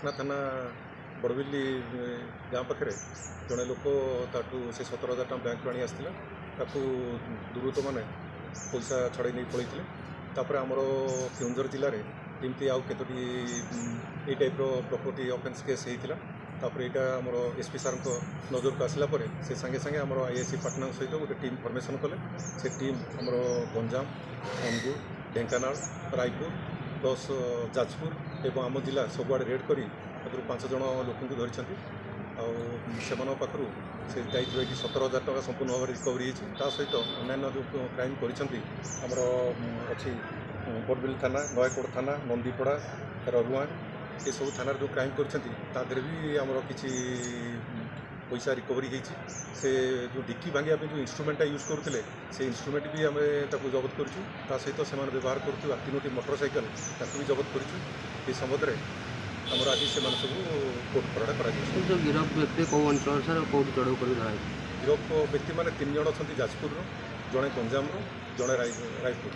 पाटना थाना बड़बिल्ली गाँ पाखे जड़े लोक से 17,000 टଙ୍କା बैंक आनी आसला दुर्वृत्त मैंने पैसा छड़े नहीं पलैते तापर आमर केउंझर जिले में एमती आउ केतोटी ये टाइप्र प्रॉपर्टी ऑफेंस केस होता तापर यहाँ आमर एसपी सार नजर को आसला से संगे संगे आमर आईआईसी पाटना सहित गोटे टीम फॉर्मेशन कले से टीम आमर गंजाम अनुगुल ढेंकानाल रायपुर प्लस जाजपुर एवं आम जिला सबुआड़े रेड कर 5 जन लोक धरी आउ पाखु से दायित्व 17,000 टଙ୍କା संपूर्ण भाव रिकवरी होता सहित अन्य जो क्राइम कर अच्छी बड़बिल थाना नयाकोट थाना नंदीपड़ा ररुआ ये सब थाना जो क्राइम कर भी आमर किसी पैसा रिकवरी होती से जो डिक्की भांगा जो इंस्ट्रूमेंटा यूज करते से इंस्ट्रूमेंट भी आम जबत करूँ सहित से व्यवहार कर 3टी मोटरसाइकेल भी जबत कर संबंध में आमर आज से सब कोर्ट फरड़ा कर गिरफ व्यक्ति कौ अंचल सर कौट चढ़ाऊ कर गिरफ व्यक्ति मैंने 3 जन अच्छा जाजपुर जड़े गंजाम जड़े रायपुर।